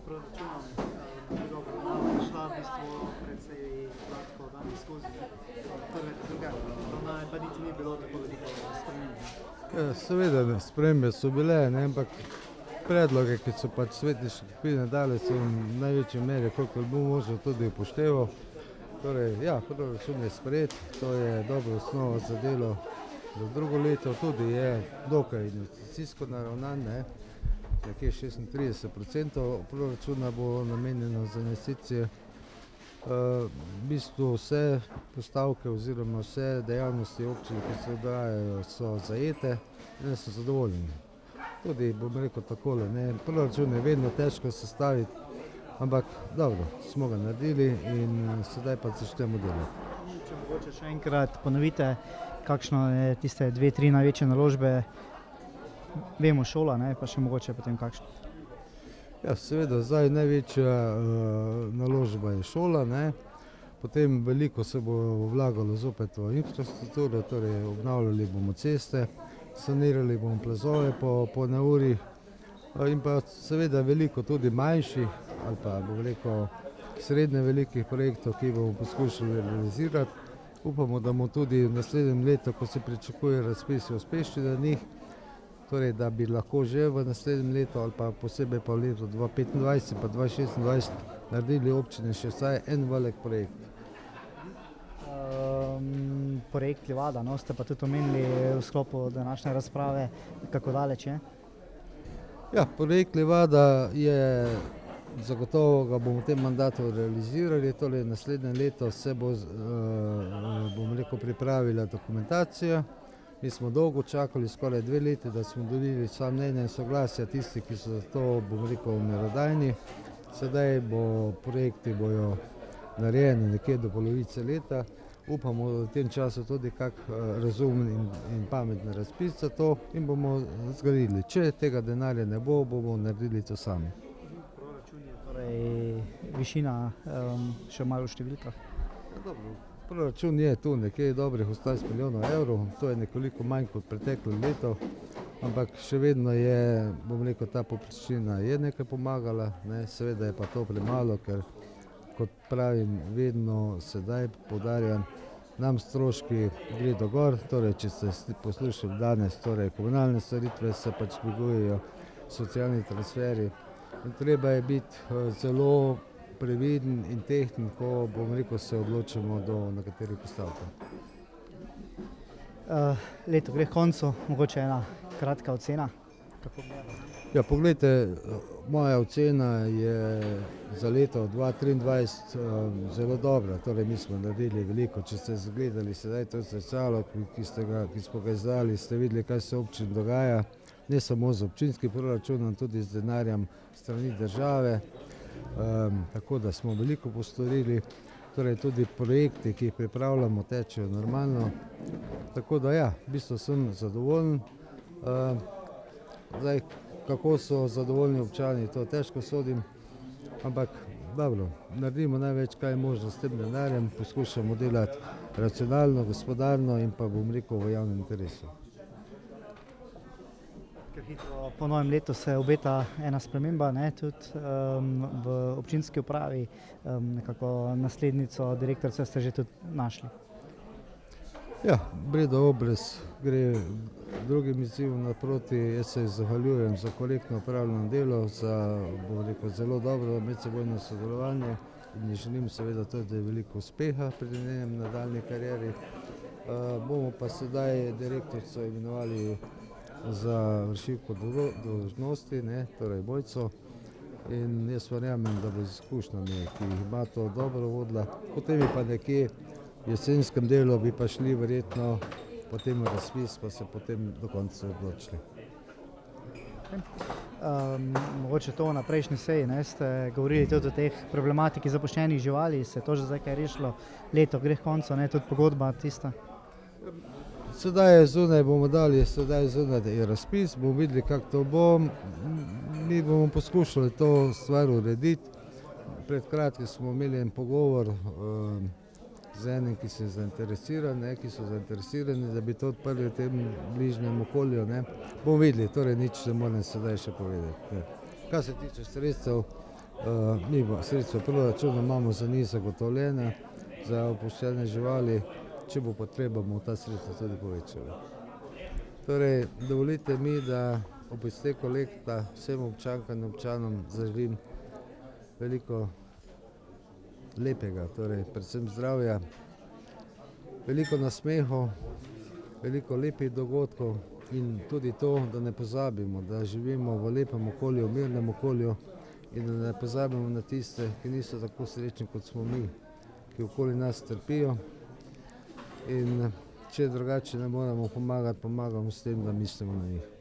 proračunom, njegova obravnava je šla v bistvu precej gladko danes skozi. Prve, druge obravnave pa niti ni bilo tako veliko sprememb. Seveda, spremembe so bile, ne, ampak predloge, ki so pač svetniške skupine dali, so v največji meri, koliko bo možno, tudi upošteval. Torej, ja, proračun je sprejet, to je dobra osnova za delo za drugo leto, tudi je dokaj investicijsko naravnan, ne. Nekje 36% proračuna bo namenjeno za investicije. V bistvu vse postavke oziroma vse dejavnosti občine, ki se dogajajo, so zajete in so zadovoljni. Tudi, bom rekel takole, ne, proračun je vedno težko sestaviti, ampak dobro, smo ga naredili in sedaj pa začnemo delati. Če mogoče še enkrat ponovite, kakšno je tiste 2-3 največje naložbe, vemo šola, ne, pa še mogoče potem kakšno. Ja, seveda, zdaj največja naložba je šola, ne. Potem veliko se bo vlagalo zopet v infrastrukturo, torej obnavljali bomo ceste, sanirali bomo plazove po neurjih in pa seveda veliko tudi manjših ali pa, bom rekel, srednje velikih projektov, ki bomo poskušali realizirati. Upamo, da bomo tudi v naslednjem letu, ko se pričakuje razpisi, uspešni na njih, torej da bi lahko že v naslednjem letu ali pa posebej pa v letu 2025 in pa 2026 naredili občine še vsaj en velik projekt. Projekt Livada, no, ste pa tudi omenili v sklopu današnje razprave, kako daleč je? Ja, projekt Livada je zagotovo, ga bomo v tem mandatu realizirali, torej naslednje leto se bo, bom rekel, pripravila dokumentacija. Mi smo dolgo čakali, skoraj 2 leti, da smo dobili vsa mnenja in soglasja tistih, ki so za to, bom rekel, merodajni. Sedaj projekti bojo narejeni nekje do polovice leta. Upamo, da v tem času tudi kak razumen in pameten razpis za to in bomo zgradili. Če tega denarja ne bo, bomo naredili to sami. Proračun je torej višina še malo v številkah. Ja, dobro. Proračun je tu nekje dobrih 18 milijonov evrov, to je nekoliko manj kot preteklo leto, ampak še vedno je, bom rekel, ta povprečnina je nekaj pomagala, ne, seveda je pa to premalo, ker kot pravim, vedno sedaj poudarjam, nam stroški gredo gor, torej če ste poslušali danes, torej komunalne storitve se pač dvigujejo, socialni transferji in treba je biti zelo previden in tehten, ko, bom rekel, se odločimo do nekaterih postavkah. Leto gre h koncu, mogoče ena kratka ocena. Kako gledate? Ja, poglejte, moja ocena je za leto 2023 zelo dobra, torej mi smo naredili veliko. Če ste zgledali sedaj to zrcalo, ki smo ga izdali, ste videli, kaj se občin dogaja, ne samo z občinskim proračunom, tudi z denarjem strani države. Tako da smo veliko postorili, torej tudi projekti, ki jih pripravljamo, tečejo normalno. Tako da ja, v bistvu sem zadovoljen. Zdaj, kako so zadovoljni občani, to težko sodim, ampak dobro, naredimo največ, kaj je možno s tem denarjem, poskušamo delati racionalno, gospodarno in pa, bom rekel, v javnem interesu. Ker hitro po novem letu se obeta ena sprememba, ne, tudi v občinski upravi, nekako naslednico direktorice ste že tudi našli. Ja, Breda Obrez gre drugim izzivom naproti, jaz se zahvaljujem za korektno opravljeno delo, za, bom rekel, zelo dobro medsebojno sodelovanje in želim seveda tudi veliko uspeha pri njenem nadaljnji karieri. Bomo pa sedaj direktorico imenovali za vršilko dolžnosti, ne, torej Bojco, in jaz verjamem, da bo z izkušnjami, ki jih ima, to dobro vodila. Potem je pa nekje v jesenskem delu bi pa šli verjetno potem v razpis, pa se potem do konca odločili. Mogoče to na prejšnji seji, ne, ste govorili tudi o teh problematiki zapuščenih živali, se je to že zdaj kaj rešilo, leto gre h koncu, ne, tudi pogodba tista? Sedaj je zunaj, bomo dali sedaj zunaj razpis, bomo videli, kako to bo. Mi bomo poskušali to stvar urediti. Pred kratkim smo imeli en pogovor z enim, ki so zainteresirani, da bi to odprli v tem bližnjem okolju, ne. Bomo videli, torej nič ne morem sedaj še povedati. Kar se tiče sredstev, Mi pa sredstva proračuna imamo za njih zagotovljene, za opuščene živali, če bo potreba, bomo ta sredstva tudi povečali. Torej, dovolite mi, da ob izteku leta vsem občankam in občanom zaželim veliko lepega, torej predvsem zdravja, veliko nasmehov, veliko lepih dogodkov in tudi to, da ne pozabimo, da živimo v lepem okolju, v mirnem okolju in da ne pozabimo na tiste, ki niso tako srečni kot smo mi, ki okoli nas trpijo. In če drugače ne moremo pomagati, pomagamo s tem, da mislimo na njih.